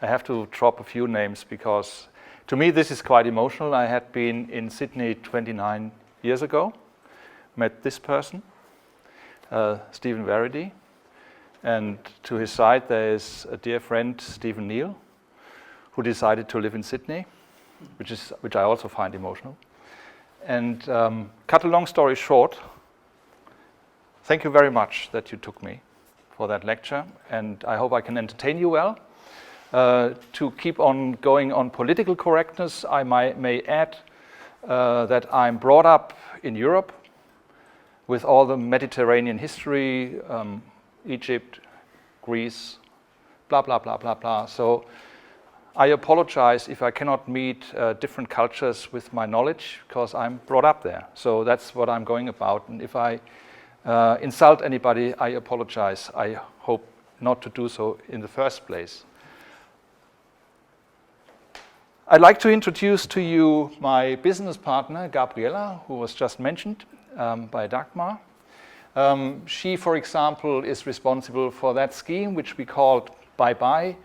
I have to drop a few names because to me this is quite emotional. I had been in Sydney 29 years ago, met this person, Stephen Verity, and to his side there is a dear friend, Stephen Neal, who decided to live in Sydney, which I also find emotional. And cut a long story short, thank you very much that you took me for that lecture, and I hope I can entertain you well. To keep on going on political correctness, I may add that I'm brought up in Europe with all the Mediterranean history, Egypt, Greece, blah, blah, blah, blah, blah. So I apologize if I cannot meet different cultures with my knowledge because I'm brought up there. So that's what I'm going about. And if I insult anybody, I apologize. I hope not to do so in the first place. I'd like to introduce to you my business partner, Gabriela, who was just mentioned by Dagmar. She, for example, is responsible for that scheme, which we called Bye Bye.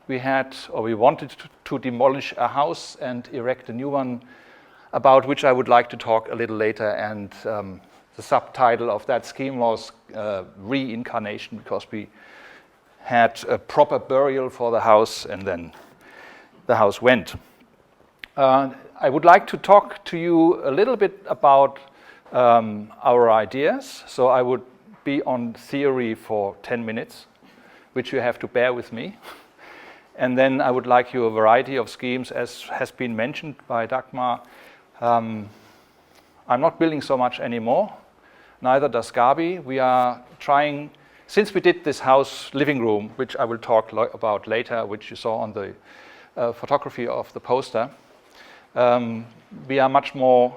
We wanted to demolish a house and erect a new one, about which I would like to talk a little later. And the subtitle of that scheme was Reincarnation, because we had a proper burial for the house, and then the house went. I would like to talk to you a little bit about our ideas. So I would be on theory for 10 minutes, which you have to bear with me. And then I would like you a variety of schemes, as has been mentioned by Dagmar. I'm not building so much anymore, neither does Gabi. We are trying, since we did this house living room, which I will talk about later, which you saw on the photography of the poster, we are much more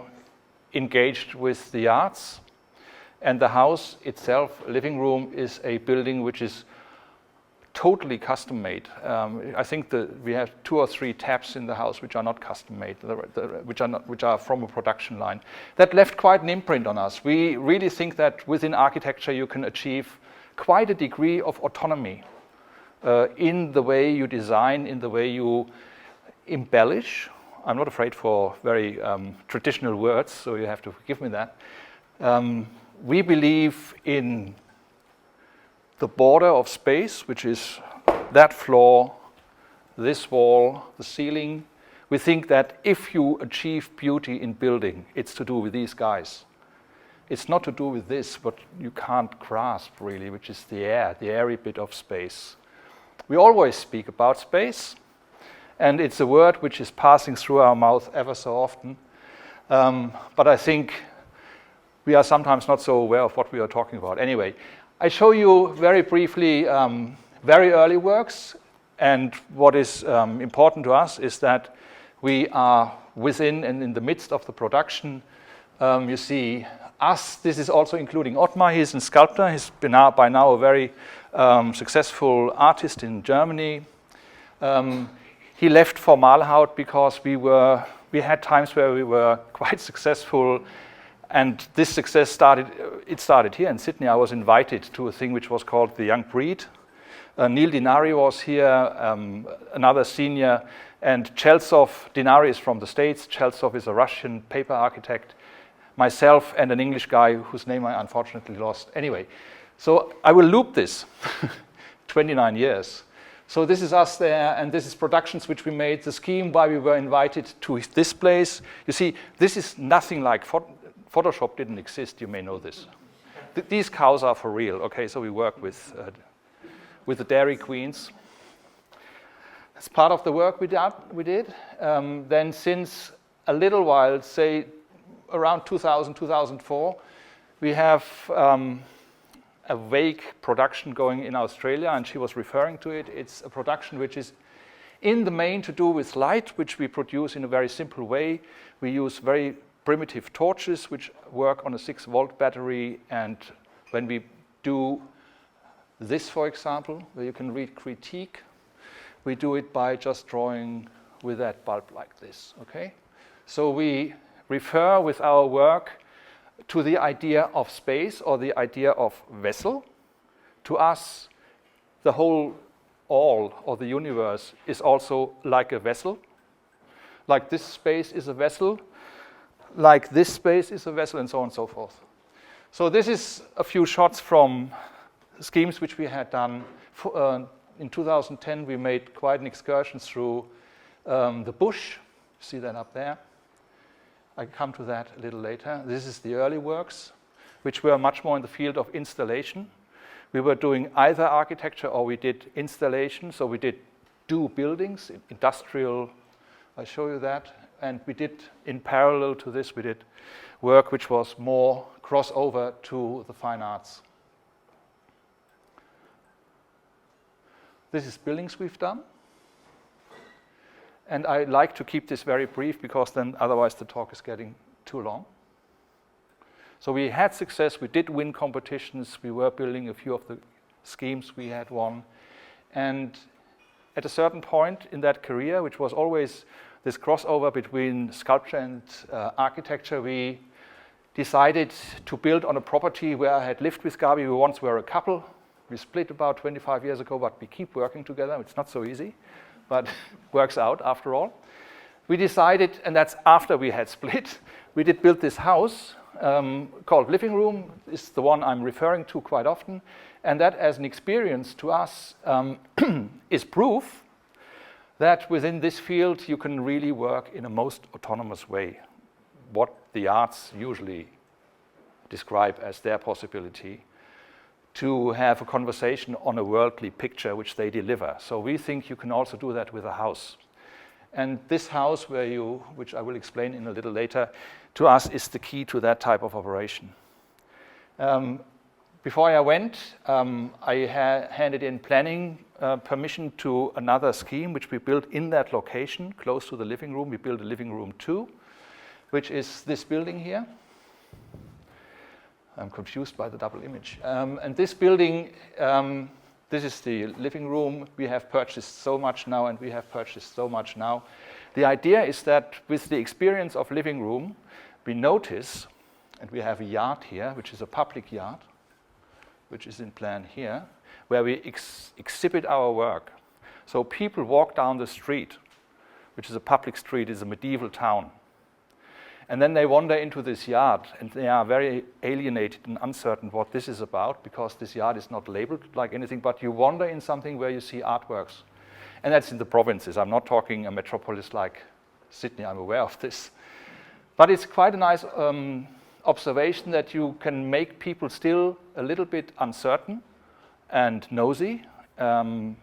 engaged with the arts. And the house itself, living room, is a building which is totally custom made. I think that we have 2 or 3 taps in the house which are not custom made, which are from a production line. That left quite an imprint on us. We really think that within architecture you can achieve quite a degree of autonomy in the way you design, in the way you embellish. I'm not afraid for very traditional words, so you have to forgive me that. We believe in the border of space, which is that floor, this wall, the ceiling. We think that if you achieve beauty in building, it's to do with these guys. It's not to do with this, what you can't grasp really, which is the air, the airy bit of space. We always speak about space, and it's a word which is passing through our mouth ever so often. But I think we are sometimes not so aware of what we are talking about. Anyway, I show you very briefly very early works, and what is important to us is that we are within and in the midst of the production. You see us, this is also including Ottmar. He's a sculptor. He's been by now a very successful artist in Germany. He left Formalhaut because we had times where we were quite successful. And this success started here in Sydney. I was invited to a thing which was called The Young Breed. Neil Dinari was here, another senior, and Chelsov. Dinari is from the States. Chelsov is a Russian paper architect. Myself and an English guy whose name I unfortunately lost. Anyway, so I will loop this. 29 years. So this is us there, and this is productions which we made. The scheme why we were invited to this place. You see, this is nothing like Photoshop didn't exist, you may know this. These cows are for real, okay, so we work with the dairy queens. That's part of the work we did. Then since a little while, say around 2000, 2004, we have a vague production going in Australia, and she was referring to it. It's a production which is in the main to do with light, which we produce in a very simple way. We use very primitive torches which work on a 6-volt battery, and when we do this, for example, where you can read critique, we do it by just drawing with that bulb like this, okay? So we refer with our work to the idea of space or the idea of vessel. To us, the whole all or the universe is also like a vessel. Like this space is a vessel, like this space is a vessel, and so on and so forth. So this is a few shots from schemes which we had done. In 2010, we made quite an excursion through the bush. See that up there? I come to that a little later. This is the early works, which were much more in the field of installation. We were doing either architecture or we did installation. So we did buildings, industrial, I show you that. And we did, in parallel to this, we did work which was more crossover to the fine arts. This is buildings we've done. And I like to keep this very brief because then otherwise the talk is getting too long. So we had success, we did win competitions, we were building a few of the schemes we had won. And at a certain point in that career, which was always this crossover between sculpture and architecture, we decided to build on a property where I had lived with Gabi. We once were a couple. We split about 25 years ago, but we keep working together. It's not so easy, but works out after all. We decided, and that's after we had split, we did build this house called Living Room. This is the one I'm referring to quite often. And that as an experience to us is proof that within this field you can really work in a most autonomous way. What the arts usually describe as their possibility to have a conversation on a worldly picture which they deliver. So we think you can also do that with a house. And this house, which I will explain in a little later, to us is the key to that type of operation. Before I went, I handed in planning permission to another scheme which we built in that location, close to the living room. We built a living room 2, which is this building here. I'm confused by the double image. And this building, this is the living room. We have purchased so much now, and we have purchased so much now. The idea is that with the experience of living room, we notice, and we have a yard here, which is a public yard, which is in plan here, where we exhibit our work. So people walk down the street, which is a public street, is a medieval town. And then they wander into this yard, and they are very alienated and uncertain what this is about, because this yard is not labeled like anything, but you wander in something where you see artworks. And that's in the provinces. I'm not talking a metropolis like Sydney, I'm aware of this. But it's quite a nice observation that you can make people still a little bit uncertain and nosy, and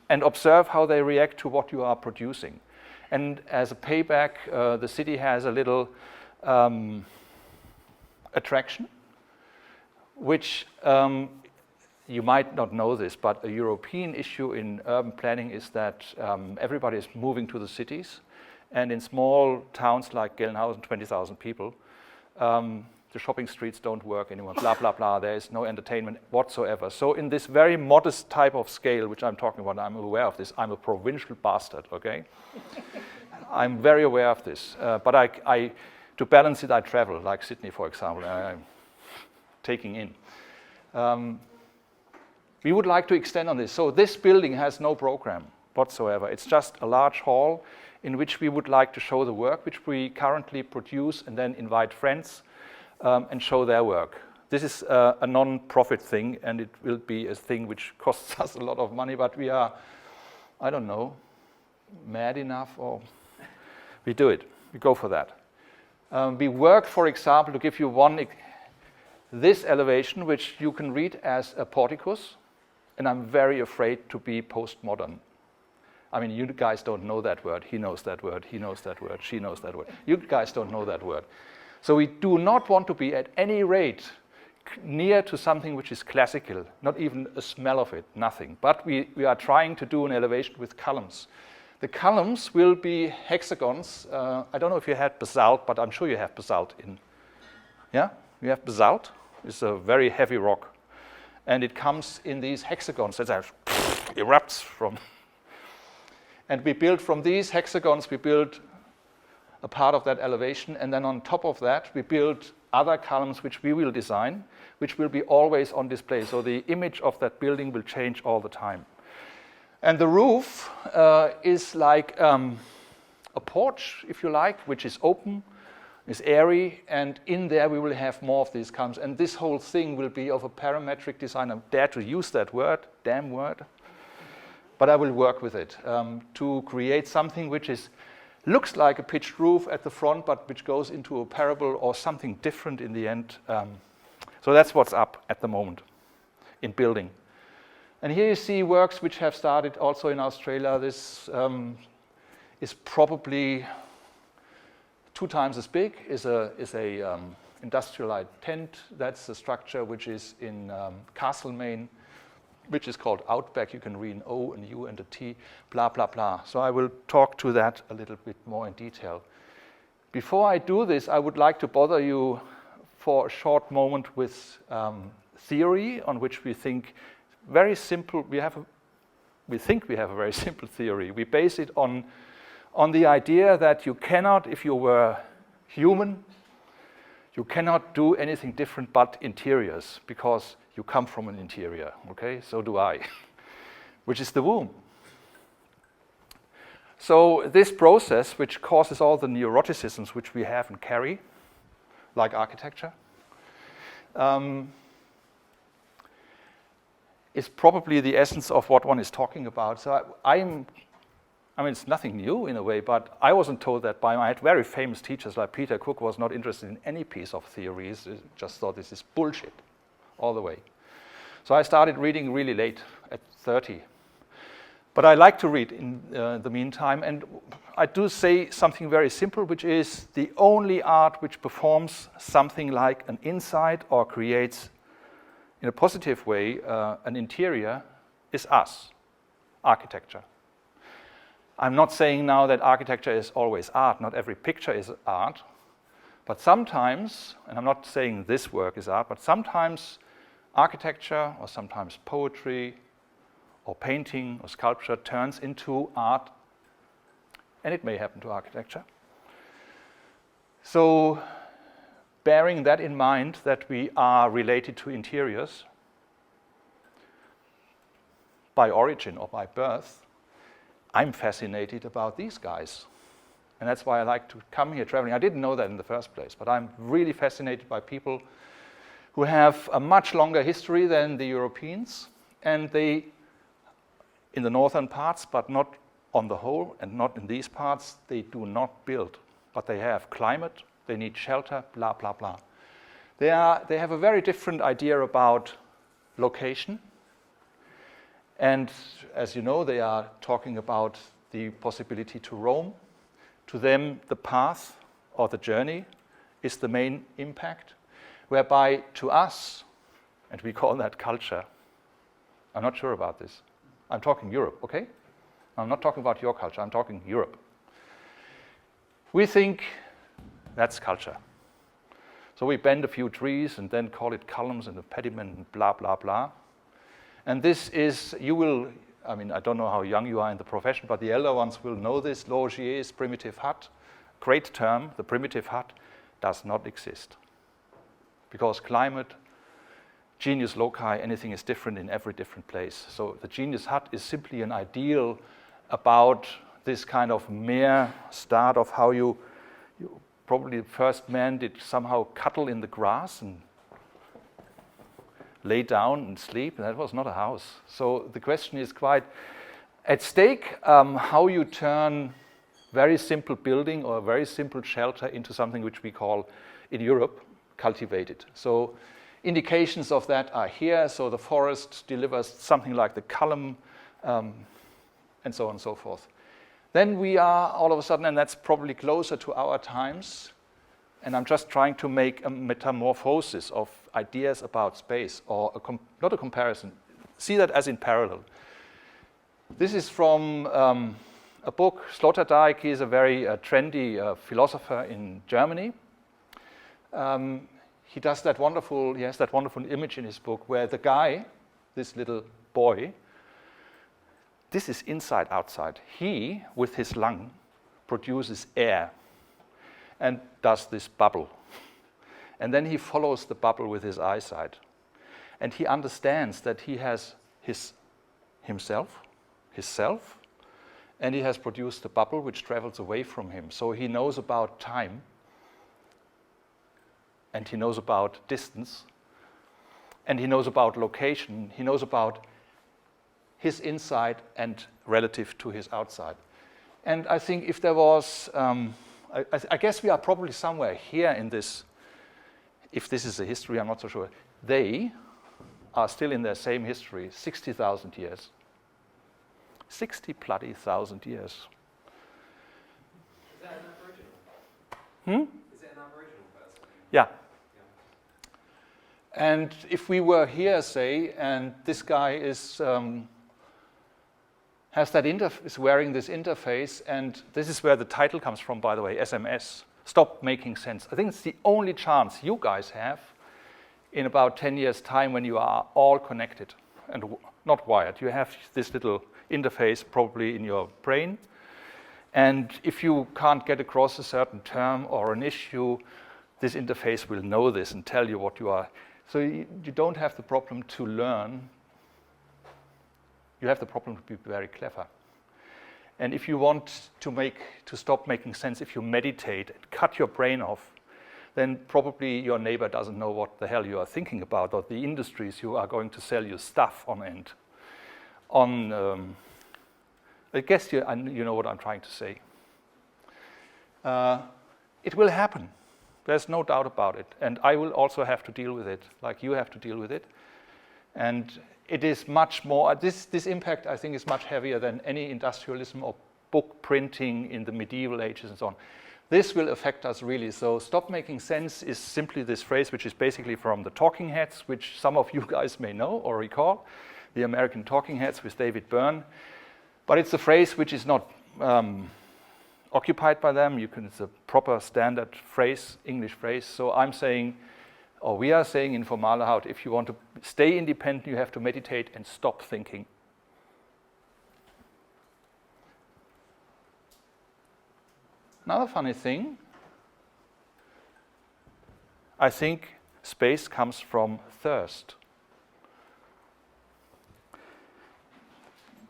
observe how they react to what you are producing. And as a payback, the city has a little attraction, which you might not know this, but a European issue in urban planning is that everybody is moving to the cities. And in small towns like Gelnhausen, 20,000 people, the shopping streets don't work anymore, blah, blah, blah. There is no entertainment whatsoever. So in this very modest type of scale, which I'm talking about, I'm aware of this. I'm a provincial bastard, okay? I'm very aware of this. But I, to balance it, I travel, like Sydney, for example, I'm taking in. We would like to extend on this. So this building has no program whatsoever. It's just a large hall in which we would like to show the work which we currently produce and then invite friends and show their work. This is a non-profit thing, and it will be a thing which costs us a lot of money, but we are, I don't know, mad enough, or we do it. We go for that. We work, for example, to give you this elevation, which you can read as a porticus, and I'm very afraid to be postmodern. I mean, you guys don't know that word. He knows that word. He knows that word. She knows that word. You guys don't know that word. So we do not want to be at any rate near to something which is classical, not even a smell of it, nothing. But we are trying to do an elevation with columns. The columns will be hexagons. I don't know if you had basalt, but I'm sure you have basalt in. Yeah? You have basalt. It's a very heavy rock. And it comes in these hexagons that erupts from. And we build from these hexagons, we build a part of that elevation, and then on top of that, we build other columns which we will design, which will be always on display. So the image of that building will change all the time. And the roof is like a porch, if you like, which is open, is airy, and in there we will have more of these columns. And this whole thing will be of a parametric design. I dare to use that word, damn word. But I will work with it to create something which looks like a pitched roof at the front, but which goes into a parable or something different in the end. So that's what's up at the moment in building. And here you see works which have started also in Australia. This is probably 2 times as big. Is a industrialized tent. That's a structure which is in Castlemaine, which is called Outback. You can read an O and U and a T, blah, blah, blah. So I will talk to that a little bit more in detail. Before I do this, I would like to bother you for a short moment with theory on which we think very simple. We think we have a very simple theory. We base it on the idea that you cannot, if you were human, you cannot do anything different but interiors, because you come from an interior, okay? So do I, which is the womb. So this process, which causes all the neuroticisms which we have and carry, like architecture, is probably the essence of what one is talking about. So I mean, it's nothing new in a way, but I wasn't told that by I had very famous teachers like Peter Cook was not interested in any piece of theories, just thought this is bullshit all the way. So I started reading really late, at 30. But I like to read in the meantime, and I do say something very simple, which is the only art which performs something like an inside or creates, in a positive way, an interior is us, architecture. I'm not saying now that architecture is always art, not every picture is art, but sometimes, and I'm not saying this work is art, but sometimes architecture or sometimes poetry or painting or sculpture turns into art, and it may happen to architecture. So bearing that in mind, that we are related to interiors by origin or by birth, I'm fascinated about these guys. And that's why I like to come here traveling. I didn't know that in the first place, but I'm really fascinated by people who have a much longer history than the Europeans, and they, in the northern parts, but not on the whole, and not in these parts, they do not build, but they have climate, they need shelter, blah, blah, blah. They have a very different idea about location, and as you know, they are talking about the possibility to roam. To them, the path or the journey is the main impact, whereby to us, and we call that culture, I'm not sure about this. I'm talking Europe, okay? I'm not talking about your culture, I'm talking Europe. We think that's culture. So we bend a few trees and then call it columns and a pediment and blah, blah, blah. And this is, I don't know how young you are in the profession, but the elder ones will know this. Logier's primitive hut, great term, the primitive hut does not exist. Because climate, genius loci, anything is different in every different place. So the genius hut is simply an ideal about this kind of mere start of how you probably the first man did somehow cuddle in the grass and lay down and sleep, and that was not a house. So the question is quite at stake, how you turn very simple building or a very simple shelter into something which we call, in Europe, cultivated. So indications of that are here. So the forest delivers something like the column, and so on and so forth. Then we are all of a sudden, and that's probably closer to our times, and I'm just trying to make a metamorphosis of ideas about space, or not a comparison. See that as in parallel. This is from a book. Sloterdijk, he is a very trendy philosopher in Germany. He has that wonderful image in his book where the guy, this little boy, this is inside outside. He, with his lung, produces air and does this bubble. And then he follows the bubble with his eyesight. And he understands that he has himself, his self, and he has produced a bubble which travels away from him. So he knows about time, and he knows about distance, and he knows about location. He knows about his inside and relative to his outside. And I think if there was, I guess we are probably somewhere here in this, if this is a history, I'm not so sure. They are still in their same history, 60,000 years. 60,000 years. Is that an Aboriginal? Is it an Aboriginal person? Yeah. And if we were here, say, and this guy is has that is wearing this interface, and this is where the title comes from, by the way, SMS. Stop making sense. I think it's the only chance you guys have in about 10 years' time when you are all connected and not wired. You have this little interface probably in your brain, and if you can't get across a certain term or an issue, this interface will know this and tell you what you are. So you don't have the problem to learn. You have the problem to be very clever. And if you want to stop making sense, if you meditate and cut your brain off, then probably your neighbor doesn't know what the hell you are thinking about, or the industries you are going to sell you stuff on end. I guess you know what I'm trying to say. It will happen. There's no doubt about it. And I will also have to deal with it, like you have to deal with it. And it is much more, this impact I think is much heavier than any industrialism or book printing in the medieval ages and so on. This will affect us really. So stop making sense is simply this phrase, which is basically from the Talking Heads, which some of you guys may know or recall, the American Talking Heads with David Byrne. But it's a phrase which is not occupied by them. It's a proper standard phrase, English phrase. So I'm saying, or we are saying in Formalhaut, if you want to stay independent, you have to meditate and stop thinking. Another funny thing, I think space comes from thirst.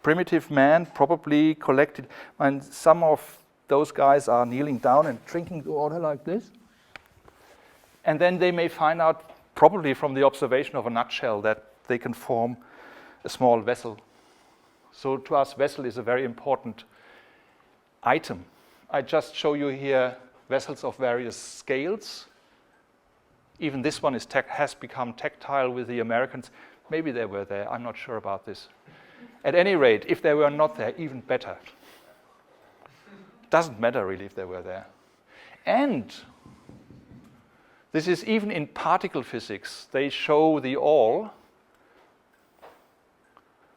Primitive man probably collected, and some of those guys are kneeling down and drinking the water like this. And then they may find out, probably from the observation of a nutshell, that they can form a small vessel. So to us, vessel is a very important item. I just show you here vessels of various scales. Even this one has become tactile with the Americans. Maybe they were there, I'm not sure about this. At any rate, if they were not there, even better. Doesn't matter really if they were there. And this is even in particle physics. They show the all,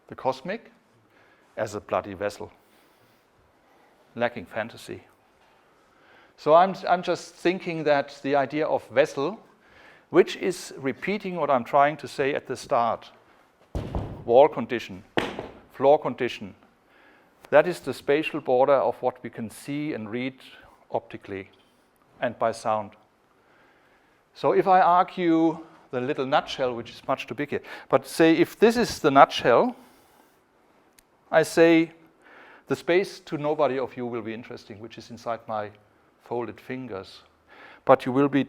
the cosmic, as a bloody vessel. Lacking fantasy. So I'm just thinking that the idea of vessel, which is repeating what I'm trying to say at the start, wall condition, floor condition, that is the spatial border of what we can see and read optically and by sound. So if I argue the little nutshell, which is much too big here, but say if this is the nutshell, I say the space to nobody of you will be interesting, which is inside my folded fingers. But you will be,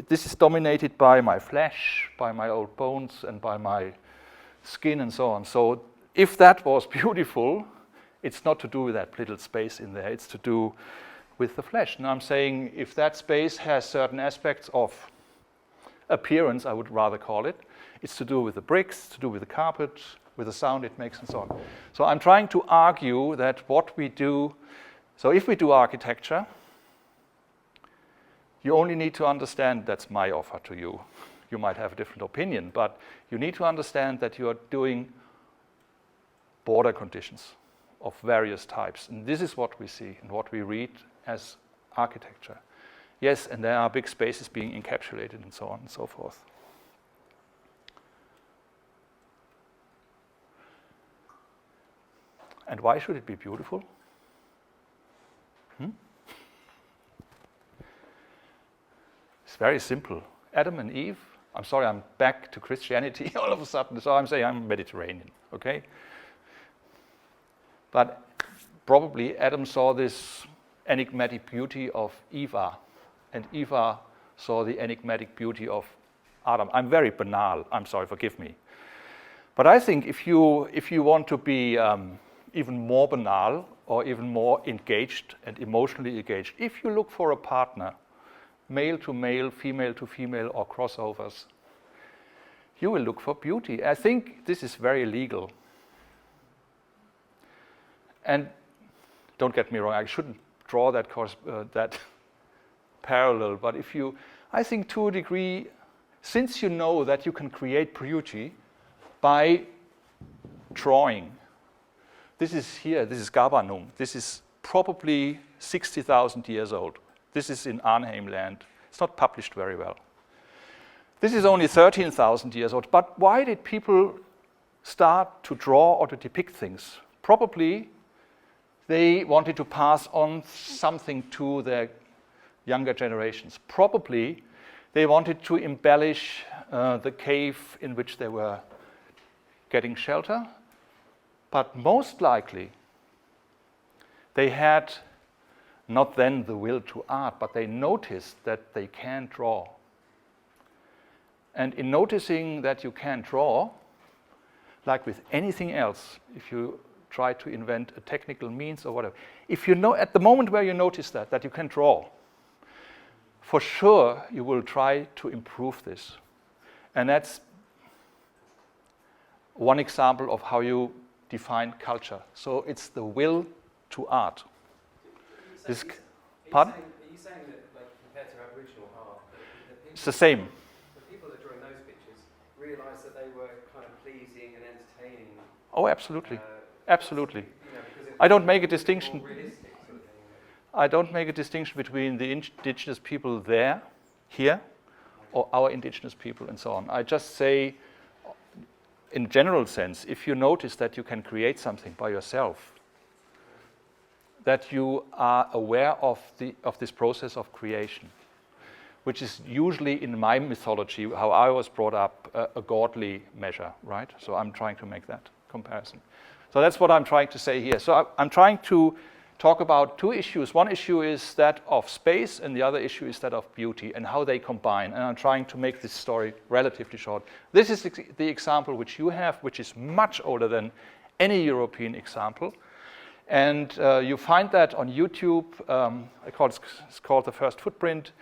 this is dominated by my flesh, by my old bones, and by my skin and so on. So if that was beautiful, it's not to do with that little space in there, it's to do with the flesh. And I'm saying if that space has certain aspects of appearance, I would rather call it, it's to do with the bricks, to do with the carpet, with the sound it makes and so on. So I'm trying to argue that what we do, so if we do architecture, you only need to understand, that's my offer to you. You might have a different opinion, but you need to understand that you are doing border conditions of various types. And this is what we see and what we read as architecture. Yes, and there are big spaces being encapsulated and so on and so forth. And why should it be beautiful? It's very simple. Adam and Eve, I'm sorry, I'm back to Christianity all of a sudden, so I'm saying I'm Mediterranean, okay? But probably Adam saw this enigmatic beauty of Eva, and Eva saw the enigmatic beauty of Adam. I'm very banal, I'm sorry, forgive me. But I think if you want to be even more banal or even more engaged and emotionally engaged, if you look for a partner, male to male, female to female, or crossovers, you will look for beauty. I think this is very legal. And don't get me wrong, I shouldn't draw that parallel, but I think to a degree, since you know that you can create beauty by drawing, this is Gabanum, this is probably 60,000 years old. This is in Arnhem land. It's not published very well. This is only 13,000 years old, but why did people start to draw or to depict things? Probably they wanted to pass on something to their younger generations. Probably they wanted to embellish the cave in which they were getting shelter, but most likely they had not then the will to art, but they noticed that they can draw. And in noticing that you can draw, like with anything else, if you try to invent a technical means or whatever, if you know at the moment where you notice that you can draw, for sure you will try to improve this. And that's one example of how you define culture. So it's the will to art. Pardon? Are you saying that, like, compared to Aboriginal art, It's the same. the people that drawing those pictures realised that they were kind of pleasing and entertaining? Oh, absolutely. Absolutely. You know, because I don't make a distinction. more realistic sort of thing. I don't make a distinction between the indigenous people here, or our indigenous people and so on. I just say, in general sense, if you notice that you can create something by yourself, that you are aware of this process of creation, which is usually in my mythology, how I was brought up, a godly measure, right? So I'm trying to make that comparison. So that's what I'm trying to say here. So I'm trying to talk about two issues. One issue is that of space, and the other issue is that of beauty and how they combine. And I'm trying to make this story relatively short. This is the example which you have, which is much older than any European example. And you find that on YouTube. It's called The First Footprint.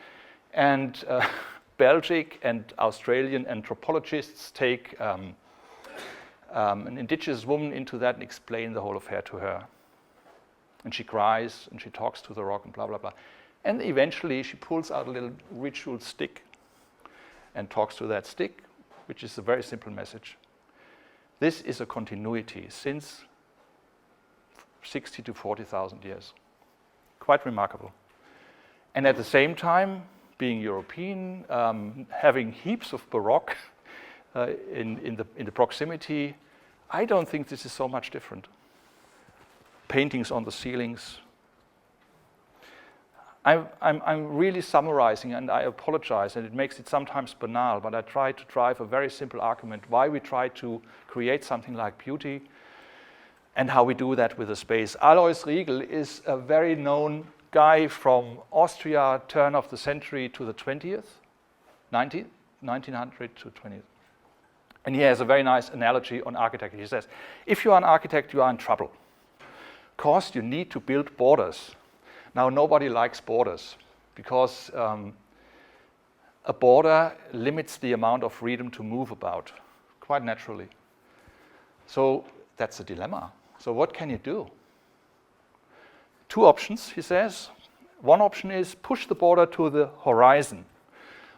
And Belgic and Australian anthropologists take an indigenous woman into that and explain the whole affair to her. And she cries, and she talks to the rock, and blah, blah, blah. And eventually she pulls out a little ritual stick and talks to that stick, which is a very simple message. This is a continuity since 60 to 40,000 years. Quite remarkable. And at the same time, being European, having heaps of Baroque in the proximity, I don't think this is so much different. Paintings on the ceilings. I'm really summarizing, and I apologize, and it makes it sometimes banal, but I try to drive a very simple argument why we try to create something like beauty and how we do that with a space. Alois Riegel is a very known guy from Austria, turn of the century to the 1900 to 20th. And he has a very nice analogy on architecture. He says, if you are an architect, you are in trouble. Because you need to build borders. Now, nobody likes borders because a border limits the amount of freedom to move about, quite naturally. So that's a dilemma. So what can you do? Two options, he says. One option is push the border to the horizon.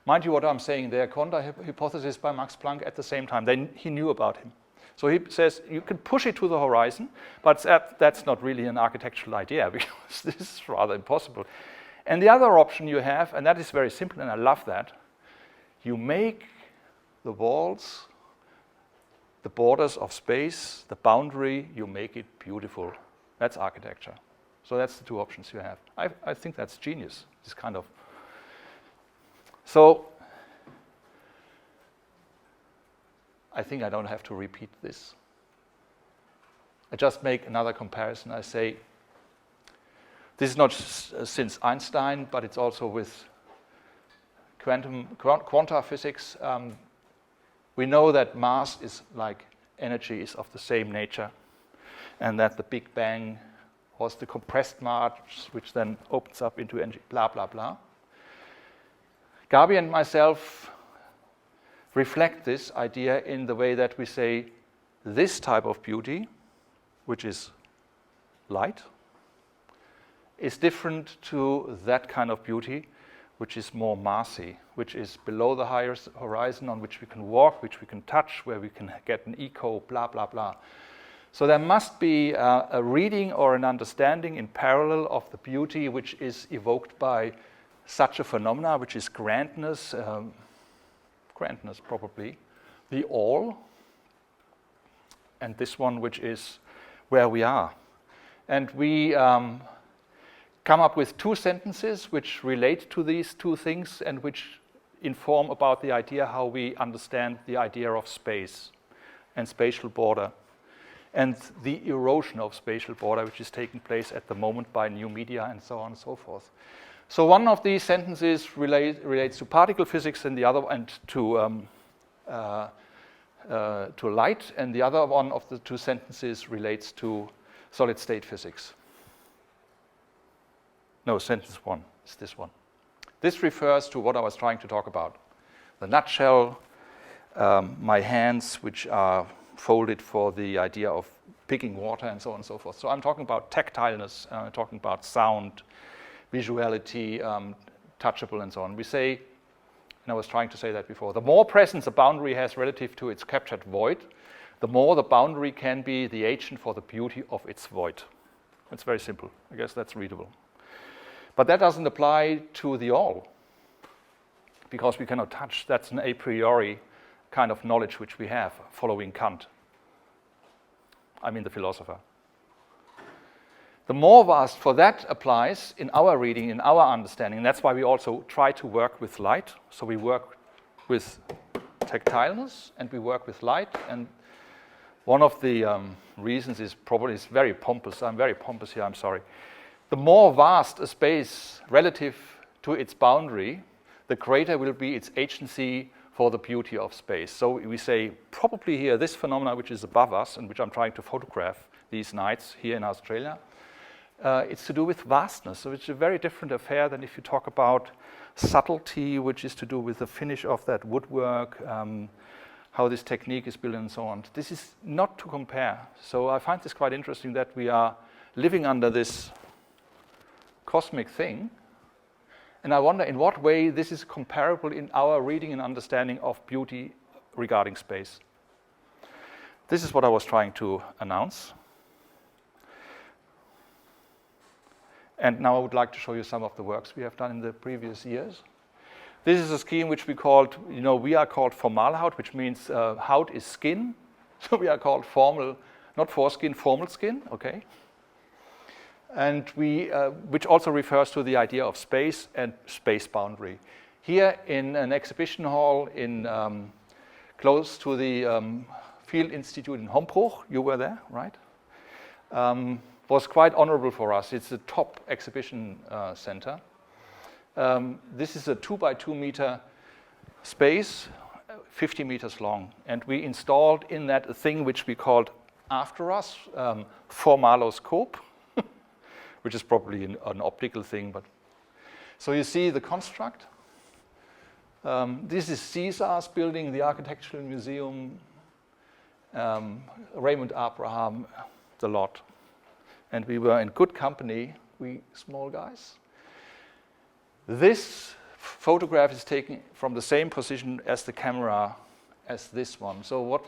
Mind you what I'm saying there, Conda hypothesis by Max Planck at the same time. He knew about him. So he says you can push it to the horizon, but that's not really an architectural idea because this is rather impossible. And the other option you have, and that is very simple, and I love that, you make the walls, the borders of space, the boundary, you make it beautiful. That's architecture. So that's the two options you have. I think that's genius, this kind of. So I think I don't have to repeat this. I just make another comparison. I say, this is not since Einstein, but it's also with quanta physics. We know that mass is like energy is of the same nature, and that the Big Bang was the compressed mass, which then opens up into energy, blah, blah, blah. Gabi and myself reflect this idea in the way that we say this type of beauty, which is light, is different to that kind of beauty, which is more massy, which is below the higher horizon, on which we can walk, which we can touch, where we can get an echo, blah, blah, blah. So there must be a reading or an understanding in parallel of the beauty which is evoked by such a phenomena, which is grandness probably, the all, and this one which is where we are. And we come up with two sentences which relate to these two things and which inform about the idea how we understand the idea of space and spatial border and the erosion of spatial border which is taking place at the moment by new media and so on and so forth. So one of these sentences relates to particle physics and the other and to light, and the other one of the two sentences relates to solid state physics. No, sentence one is this one. This refers to what I was trying to talk about. The nutshell, my hands which are folded for the idea of picking water and so on and so forth. So I'm talking about tactileness, I'm talking about sound, visuality, touchable and so on. We say, and I was trying to say that before, the more presence a boundary has relative to its captured void, the more the boundary can be the agent for the beauty of its void. It's very simple. I guess that's readable. But that doesn't apply to the all, because we cannot touch. That's an a priori kind of knowledge which we have, following Kant. I mean the philosopher. The more vast for that applies in our reading, in our understanding. And that's why we also try to work with light. So we work with tactileness and we work with light. And one of the reasons is probably it's very pompous. I'm very pompous here, I'm sorry. The more vast a space relative to its boundary, the greater will be its agency for the beauty of space. So we say probably here this phenomena which is above us and which I'm trying to photograph these nights here in Australia, it's to do with vastness. So it's a very different affair than if you talk about subtlety, which is to do with the finish of that woodwork, how this technique is built and so on. This is not to compare. So I find this quite interesting that we are living under this cosmic thing. And I wonder in what way this is comparable in our reading and understanding of beauty regarding space. This is what I was trying to announce. And now I would like to show you some of the works we have done in the previous years. This is a scheme which we called, we are called Formalhaut, which means haut is skin. So we are called formal, not foreskin, formal skin, okay? And which also refers to the idea of space and space boundary. Here in an exhibition hall in close to the Field Institute in Hombruch, you were there, right? Was quite honorable for us. It's a top exhibition center. This is a 2 by 2 meter space, 50 meters long. And we installed in that a thing which we called after us, formaloscope, which is probably an optical thing. But so you see the construct. This is Caesar's building, the Architectural Museum, Raymond Abraham, the lot. And we were in good company, we small guys. This photograph is taken from the same position as the camera as this one. So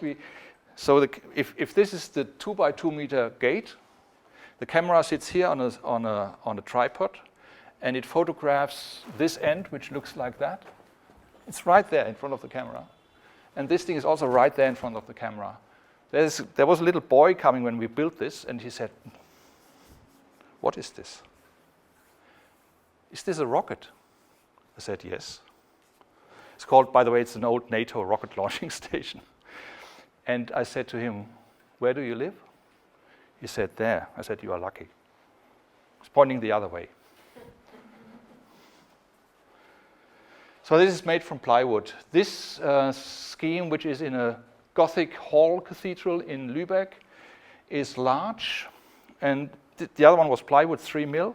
if this is the 2 by 2 meter gate, the camera sits here on a tripod, and it photographs this end, which looks like that. It's right there in front of the camera. And this thing is also right there in front of the camera. There was a little boy coming when we built this, and he said, "What is this? Is this a rocket?" I said, "Yes." It's called, by the way, it's an old NATO rocket launching station. And I said to him, "Where do you live?" He said, there. I said, you are lucky. He's pointing the other way. So this is made from plywood. This scheme, which is in a Gothic hall cathedral in Lübeck, is large. And the other one was plywood, 3 mil.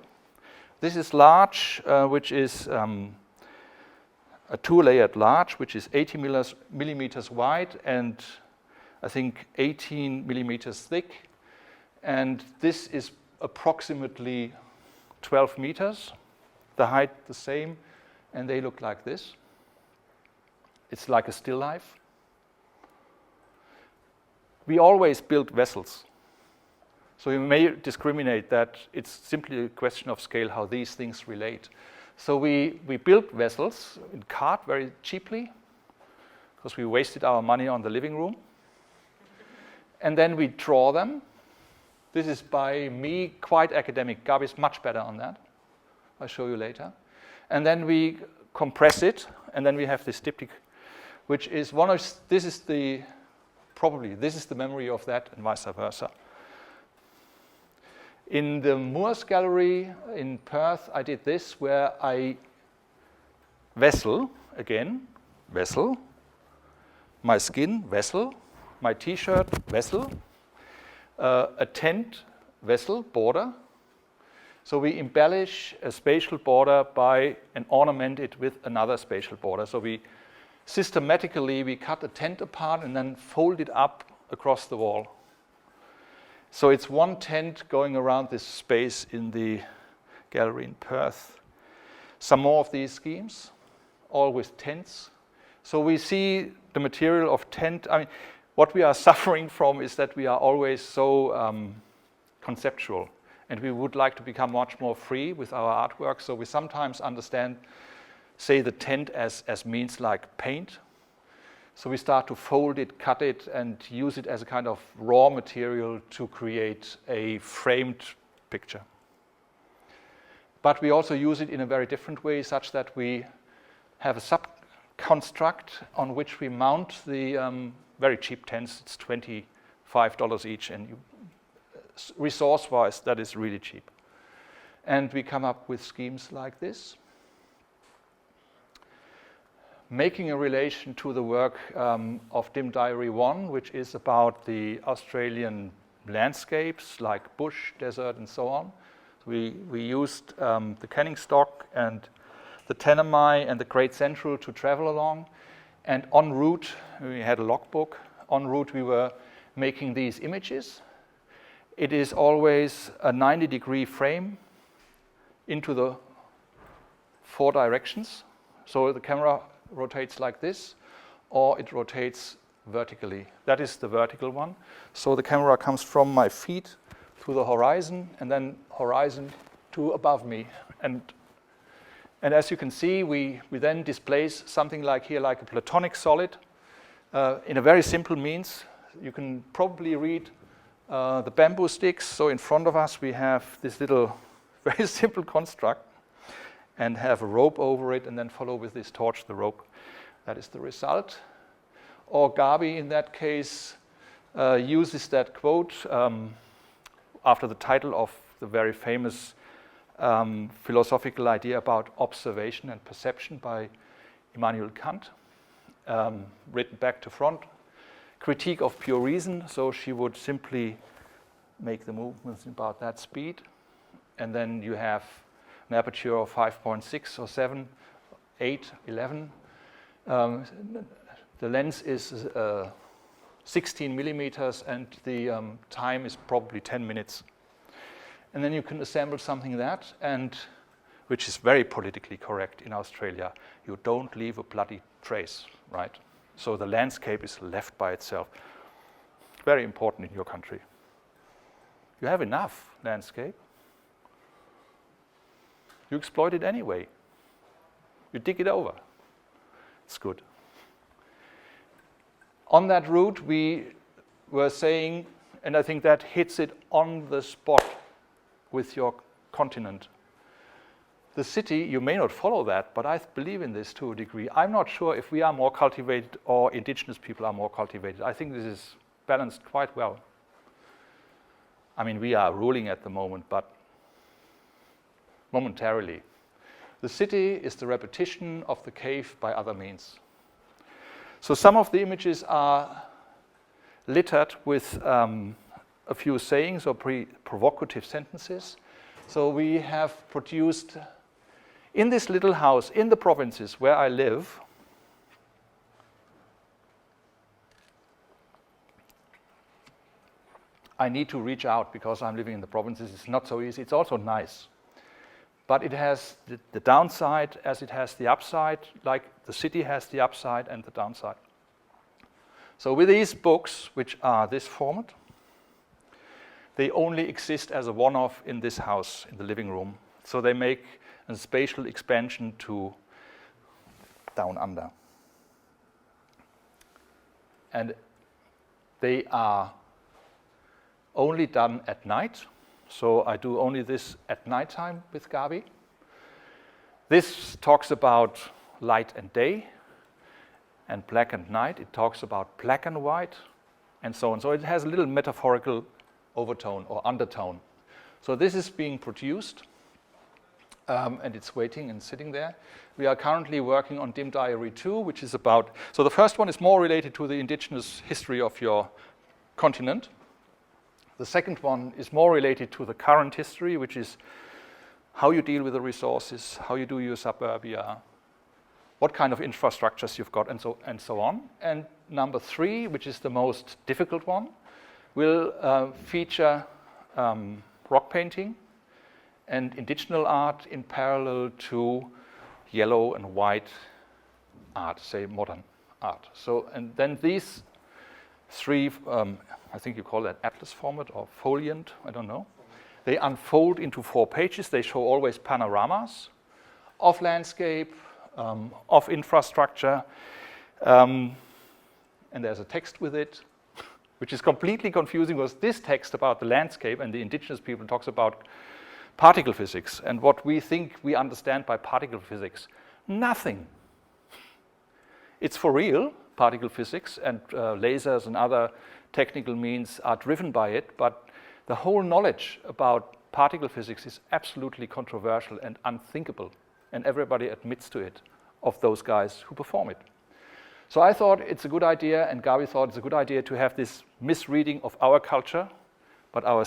This is large, which is a two-layered large, which is 80 millimeters wide and I think 18 millimeters thick. And this is approximately 12 meters, the height the same, and they look like this. It's like a still life. We always build vessels. So you may discriminate that it's simply a question of scale how these things relate. So we built vessels in card very cheaply because we wasted our money on the living room. And then we draw them. This is by me, quite academic. Gabi is much better on that. I'll show you later. And then we compress it, and then we have this diptych, which is this is the memory of that, and vice versa. In the Moores Gallery in Perth, I did this, where I vessel, my skin, vessel, my T-shirt, vessel, a tent, vessel, border. So we embellish a spatial border and ornament it with another spatial border. So we systematically cut a tent apart and then fold it up across the wall. So it's one tent going around this space in the gallery in Perth. Some more of these schemes, all with tents. So we see the material of tent. I mean, what we are suffering from is that we are always so conceptual, and we would like to become much more free with our artwork. So we sometimes understand, say, the tent as means like paint. So we start to fold it, cut it, and use it as a kind of raw material to create a framed picture. But we also use it in a very different way, such that we have a subconstruct on which we mount the very cheap tents. It's $25 each, and resource-wise, that is really cheap. And we come up with schemes like this, making a relation to the work of Dim Diary 1, which is about the Australian landscapes like bush, desert, and so on. So we used the Canning Stock and the Tenemai and the Great Central to travel along. And en route, we had a logbook. En route, we were making these images. It is always a 90-degree frame into the 4 directions. So the camera rotates like this, or it rotates vertically. That is the vertical one. So the camera comes from my feet to the horizon, and then horizon to above me. And as you can see, we then displace something like here, like a Platonic solid, in a very simple means. You can probably read the bamboo sticks. So in front of us, we have this little, very simple construct, and have a rope over it, and then follow with this torch the rope. That is the result. Or Gabi, in that case, uses that quote after the title of the very famous philosophical idea about observation and perception by Immanuel Kant, written back to front. Critique of pure reason, so she would simply make the movements about that speed. And then you have an aperture of 5.6 or 7, 8, 11. The lens is 16 millimeters, and the time is probably 10 minutes. And then you can assemble something which is very politically correct in Australia. You don't leave a bloody trace, right? So the landscape is left by itself. Very important in your country. You have enough landscape. You exploit it anyway. You dig it over. It's good. On that route, we were saying, and I think that hits it on the spot with your continent. The city, you may not follow that, but I believe in this to a degree. I'm not sure if we are more cultivated or indigenous people are more cultivated. I think this is balanced quite well. I mean, we are ruling at the moment, but momentarily. The city is the repetition of the cave by other means. So some of the images are littered with a few sayings or provocative sentences. So we have produced, in this little house in the provinces where I live, I need to reach out because I'm living in the provinces. It's not so easy. It's also nice. But it has the downside as it has the upside, like the city has the upside and the downside. So with these books, which are this format, they only exist as a one-off in this house, in the living room. So they make a spatial expansion to down under. And they are only done at night. So I do only this at nighttime with Gabi. This talks about light and day and black and night. It talks about black and white and so on. So it has a little metaphorical overtone or undertone. So this is being produced and it's waiting and sitting there. We are currently working on Dim Diary 2, which is about, so the first one is more related to the indigenous history of your continent. The second one is more related to the current history, which is how you deal with the resources, how you do your suburbia, what kind of infrastructures you've got, and so on. And number 3, which is the most difficult one, will feature rock painting and indigenous art in parallel to yellow and white art, say modern art. So, and then these 3, I think you call that atlas format or foliant, I don't know. They unfold into 4 pages. They show always panoramas of landscape, of infrastructure, and there's a text with it, which is completely confusing because this text about the landscape and the indigenous people talks about particle physics and what we think we understand by particle physics. Nothing. It's for real, particle physics, and lasers and other technical means are driven by it, but the whole knowledge about particle physics is absolutely controversial and unthinkable, and everybody admits to it, of those guys who perform it. So I thought it's a good idea, and Gabi thought it's a good idea to have this misreading of our culture, but our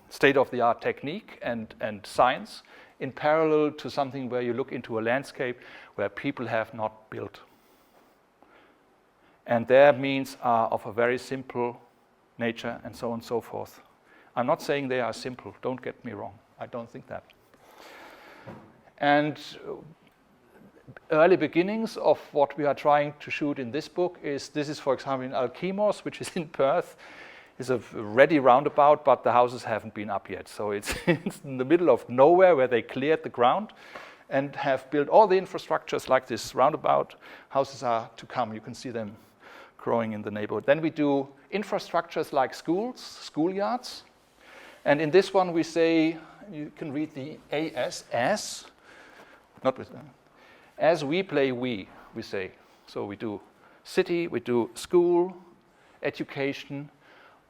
state-of-the-art technique and science in parallel to something where you look into a landscape where people have not built. And their means are of a very simple nature and so on and so forth. I'm not saying they are simple, don't get me wrong. I don't think that. And early beginnings of what we are trying to shoot in this book is, this is for example in Alkimos, which is in Perth. It's a ready roundabout, but the houses haven't been up yet. So it's in the middle of nowhere where they cleared the ground and have built all the infrastructures like this roundabout. Houses are to come, you can see them growing in the neighborhood. Then we do infrastructures like schools, schoolyards. And in this one we say, you can read the as, not with them. As we play we say. So we do city, we do school, education.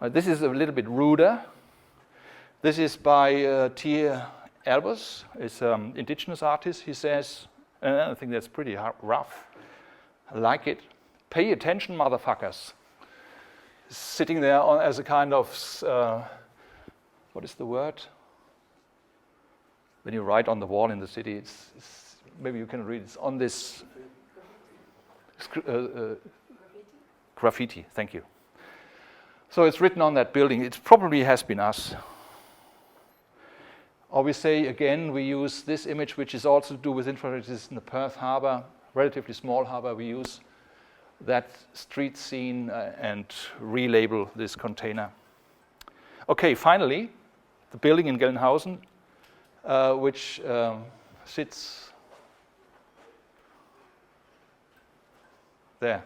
This is a little bit ruder. This is by T. Albers, it's an indigenous artist. He says, and I think that's pretty rough. I like it. Pay attention, motherfuckers. Sitting there as a kind of, what is the word? When you write on the wall in the city, it's maybe you can read it. It's on this graffiti, thank you. So it's written on that building. It probably has been us. Or we say, again, we use this image, which is also to do with infrastructure in the Perth harbour, relatively small harbour. We use that street scene and relabel this container. Okay, finally, the building in Gelnhausen, which sits there.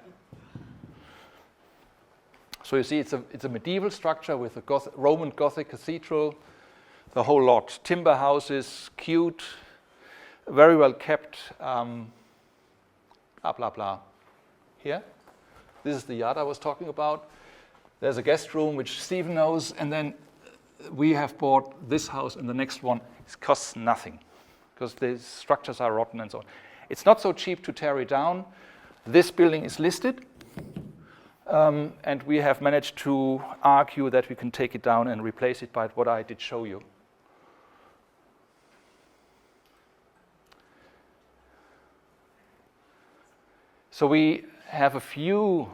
So you see, it's a medieval structure with a Roman Gothic cathedral, the whole lot. Timber houses, cute, very well kept, blah, blah, blah. Here, this is the yard I was talking about. There's a guest room, which Stephen knows, and then we have bought this house and the next one. It costs nothing because the structures are rotten and so on. It's not so cheap to tear it down. This building is listed, and we have managed to argue that we can take it down and replace it by what I did show you. So we have a few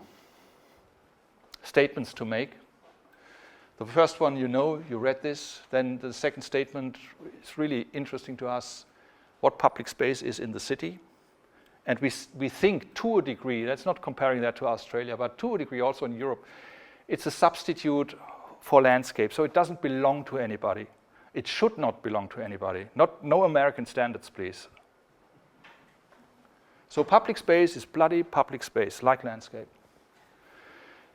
statements to make. The first one, you read this. Then the second statement is really interesting to us, what public space is in the city. And we think to a degree, that's not comparing that to Australia, but to a degree also in Europe, it's a substitute for landscape. So it doesn't belong to anybody. It should not belong to anybody. No American standards, please. So public space is bloody public space, like landscape.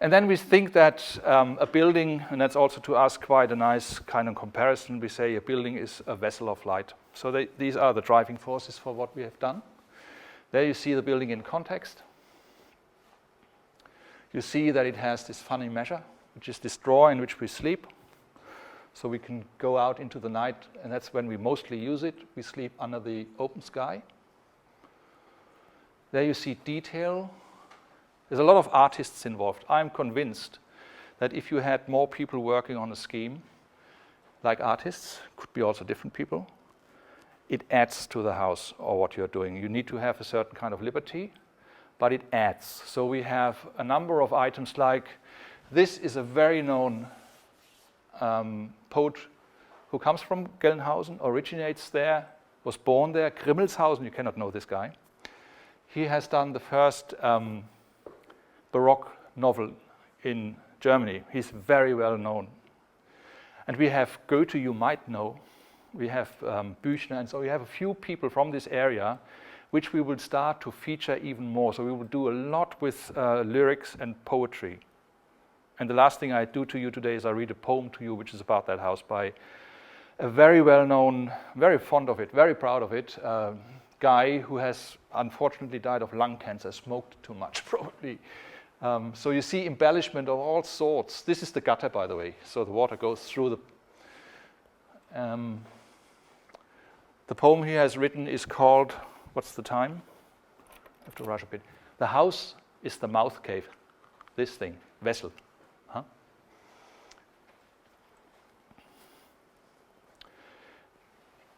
And then we think that a building, and that's also to us quite a nice kind of comparison, we say a building is a vessel of light. So these are the driving forces for what we have done. There you see the building in context. You see that it has this funny measure, which is this drawer in which we sleep. So we can go out into the night, and that's when we mostly use it. We sleep under the open sky. There you see detail. There's a lot of artists involved. I'm convinced that if you had more people working on a scheme, like artists, could be also different people, it adds to the house or what you're doing. You need to have a certain kind of liberty, but it adds. So we have a number of items like, this is a very known poet who comes from Gelnhausen, originates there, was born there, Grimmelshausen, you cannot know this guy. He has done the first Baroque novel in Germany. He's very well known. And we have Goethe, you might know. We have Büchner, and so we have a few people from this area which we will start to feature even more. So we will do a lot with lyrics and poetry. And the last thing I do to you today is I read a poem to you which is about that house by a very well-known, very fond of it, very proud of it, guy who has unfortunately died of lung cancer, smoked too much probably. So you see embellishment of all sorts. This is the gutter, by the way, so the water goes through the poem he has written is called, what's the time? I have to rush a bit. The house is the mouth cave. This thing, vessel. Huh?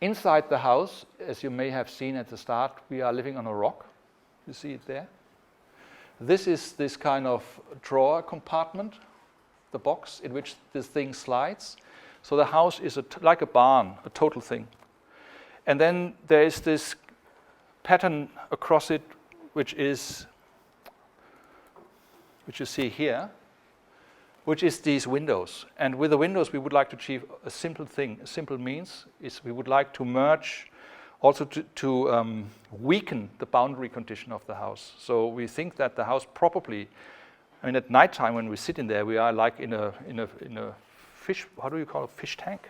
Inside the house, as you may have seen at the start, we are living on a rock. You see it there? This is this kind of drawer compartment, the box in which this thing slides. So the house is like a barn, a total thing. And then there is this pattern across it, which you see here, which is these windows. And with the windows, we would like to achieve a simple thing. A simple means is we would like to merge, also to weaken the boundary condition of the house. So we think that the house probably, I mean, at nighttime when we sit in there, we are like in a fish, how do you call it, fish tank?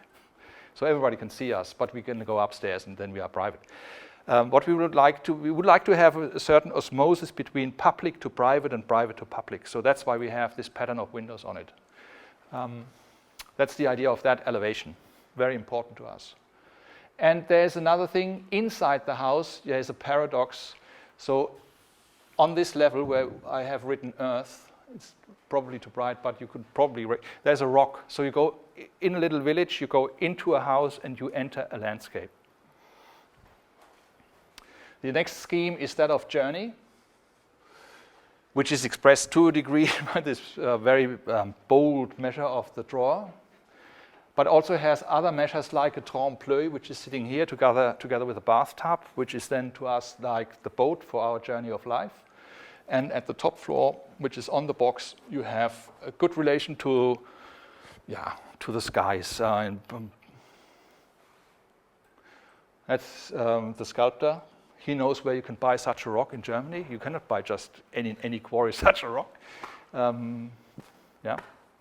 So everybody can see us, but we can go upstairs and then we are private. What we would like to have a certain osmosis between public to private and private to public. So that's why we have this pattern of windows on it. That's the idea of that elevation, very important to us. And there's another thing, inside the house, there is a paradox. So on this level where I have written earth, it's probably too bright, but you could probably, there's a rock. So you go in a little village, you go into a house and you enter a landscape. The next scheme is that of journey, which is expressed to a degree by this very bold measure of the drawer, but also has other measures like a trompe-l'œil, which is sitting here together with a bathtub, which is then to us like the boat for our journey of life. And at the top floor, which is on the box, you have a good relation to the skies. That's the sculptor. He knows where you can buy such a rock in Germany. You cannot buy just any quarry such a rock.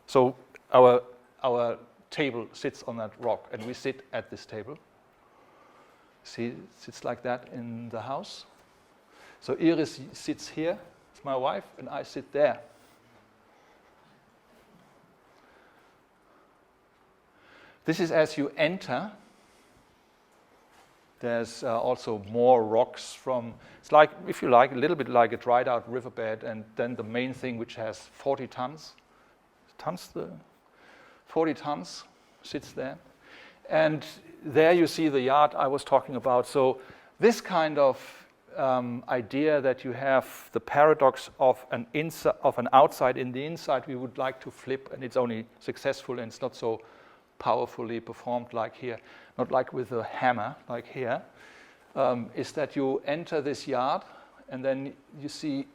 So our table sits on that rock, and we sit at this table. See, it sits like that in the house. So Iris sits here, it's my wife, and I sit there. This is as you enter. There's also more rocks from, it's like, if you like, a little bit like a dried out riverbed, and then the main thing which has 40 tons 40 tons sits there. And there you see the yard I was talking about. So this kind of idea that you have the paradox of an outside in the inside, we would like to flip, and it's only successful and it's not so powerfully performed like here, not like with a hammer like here, is that you enter this yard and then you see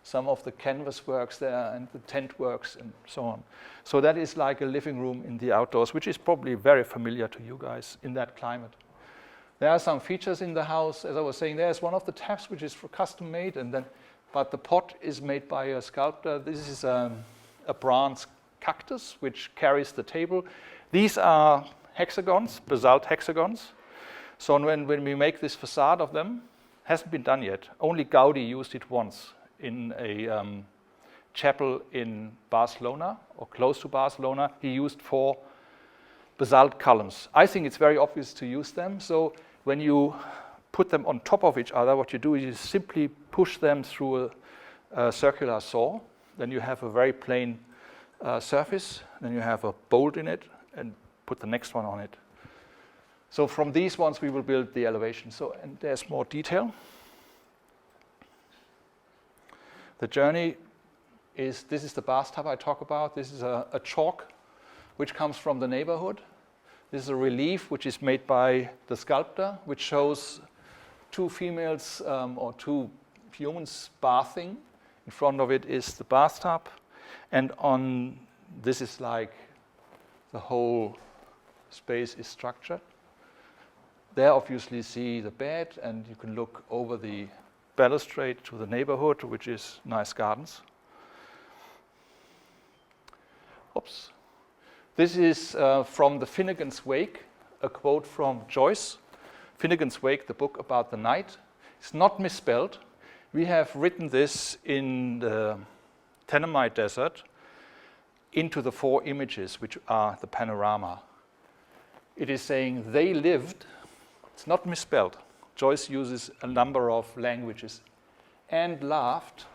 some of the canvas works there and the tent works and so on. So that is like a living room in the outdoors, which is probably very familiar to you guys in that climate. There are some features in the house. As I was saying, there's one of the taps which is for custom made, but the pot is made by a sculptor. This is a bronze cactus which carries the table. These are hexagons, basalt hexagons. So when we make this facade of them, hasn't been done yet. Only Gaudi used it once in a chapel in Barcelona, or close to Barcelona. He used 4 basalt columns. I think it's very obvious to use them. So when you put them on top of each other, what you do is you simply push them through a circular saw. Then you have a very plain surface. Then you have a bolt in it, and put the next one on it. So from these ones we will build the elevation. So, and there's more detail. The journey is, this is the bathtub I talk about. This is a chalk which comes from the neighborhood. This is a relief which is made by the sculptor, which shows 2 females or 2 humans bathing. In front of it is the bathtub. And on, this is like the whole space is structured. There obviously see the bed, and you can look over the balustrade to the neighborhood, which is nice gardens. Oops. This is from the Finnegan's Wake, a quote from Joyce. Finnegan's Wake, the book about the night. It's not misspelled. We have written this in the Tennemai Desert into the 4 images, which are the panorama. It is saying they lived. It's not misspelled. Joyce uses a number of languages. And laughed,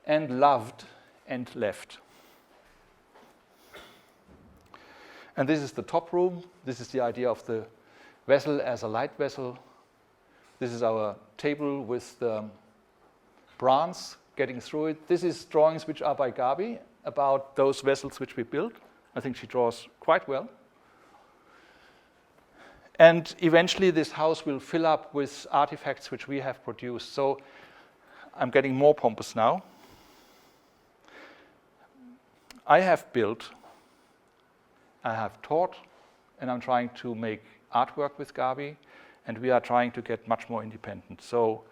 and loved, and left. And this is the top room. This is the idea of the vessel as a light vessel. This is our table with the bronze getting through it. This is drawings which are by Gabi about those vessels which we built. I think she draws quite well. And eventually this house will fill up with artifacts which we have produced. So I'm getting more pompous now. I have built, I have taught, and I'm trying to make artwork with Gabi, and we are trying to get much more independent. So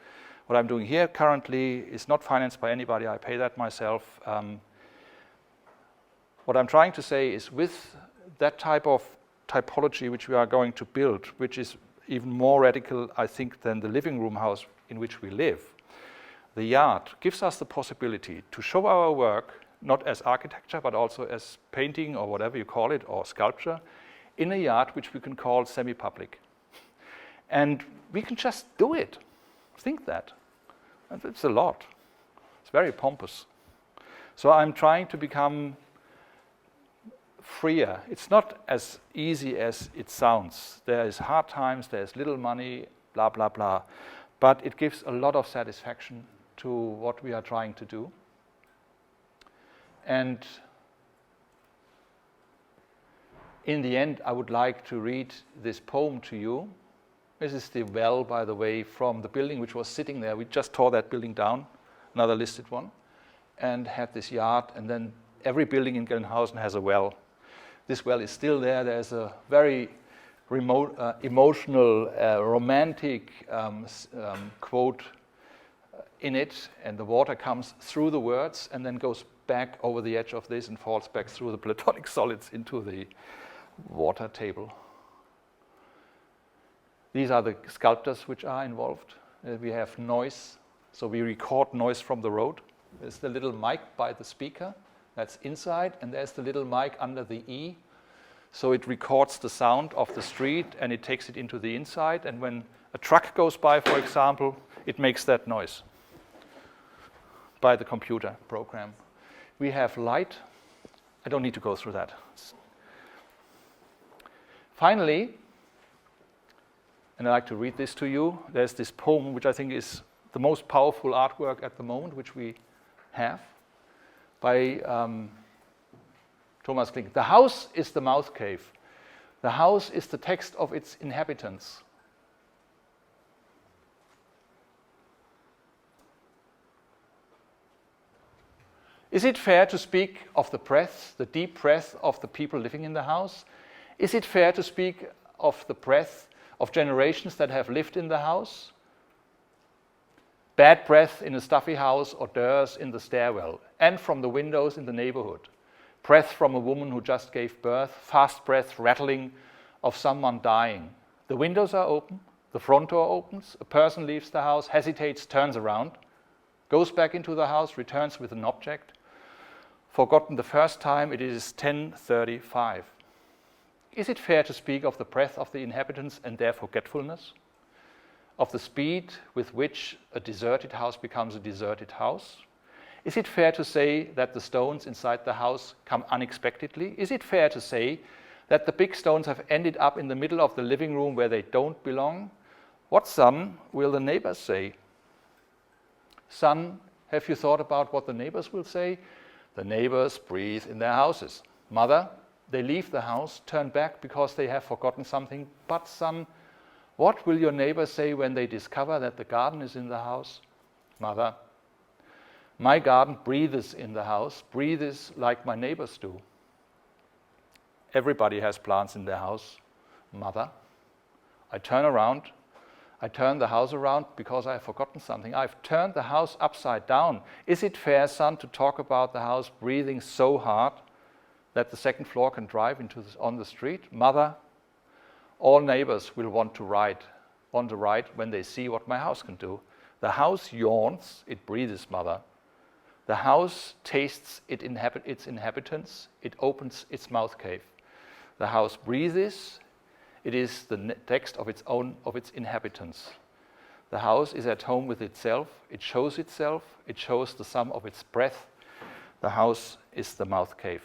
what I'm doing here currently is not financed by anybody. I pay that myself. What I'm trying to say is with that type of typology which we are going to build, which is even more radical, I think, than the living room house in which we live, the yard gives us the possibility to show our work not as architecture, but also as painting or whatever you call it, or sculpture, in a yard which we can call semi-public. And we can just do it. Think that. And it's a lot. It's very pompous. So I'm trying to become freer. It's not as easy as it sounds. There is hard times, there's little money, blah, blah, blah. But it gives a lot of satisfaction to what we are trying to do. And in the end, I would like to read this poem to you. This is the well, by the way, from the building which was sitting there. We just tore that building down, another listed one, and had this yard. And then every building in Gelnhausen has a well. This well is still there. There's a very remote, emotional, romantic quote in it, and the water comes through the words and then goes back over the edge of this and falls back through the Platonic solids into the water table. These are the sculptors which are involved. We have noise, so we record noise from the road. There's the little mic by the speaker, that's inside, and there's the little mic under the E. So it records the sound of the street and it takes it into the inside. And when a truck goes by, for example, it makes that noise by the computer program. We have light. I don't need to go through that. Finally, and I'd like to read this to you, there's this poem which I think is the most powerful artwork at the moment, which we have, by Thomas Klink. The house is the mouth cave. The house is the text of its inhabitants. Is it fair to speak of the breath, the deep breath of the people living in the house? Is it fair to speak of the breath of generations that have lived in the house? Bad breath in a stuffy house, odors in the stairwell, and from the windows in the neighborhood. Breath from a woman who just gave birth, fast breath rattling of someone dying. The windows are open, the front door opens, a person leaves the house, hesitates, turns around, goes back into the house, returns with an object. Forgotten the first time, it is 10:35. Is it fair to speak of the breath of the inhabitants and their forgetfulness? Of the speed with which a deserted house becomes a deserted house? Is it fair to say that the stones inside the house come unexpectedly? Is it fair to say that the big stones have ended up in the middle of the living room where they don't belong? What, son, will the neighbors say? Son, have you thought about what the neighbors will say? The neighbors breathe in their houses. Mother, they leave the house, turn back because they have forgotten something. But son, what will your neighbors say when they discover that the garden is in the house? Mother, my garden breathes in the house, breathes like my neighbors do. Everybody has plants in their house. Mother, I turn around. I turn the house around because I have forgotten something. I've turned the house upside down. Is it fair, son, to talk about the house breathing so hard that the second floor can drive on the street? Mother, all neighbors will want to ride when they see what my house can do. The house yawns, it breathes, mother. The house tastes its inhabitants, it opens its mouth cave. The house breathes, it is the text of its inhabitants. The house is at home with itself, it shows the sum of its breath. The house is the mouth cave.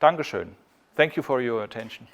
Dankeschön. Thank you for your attention.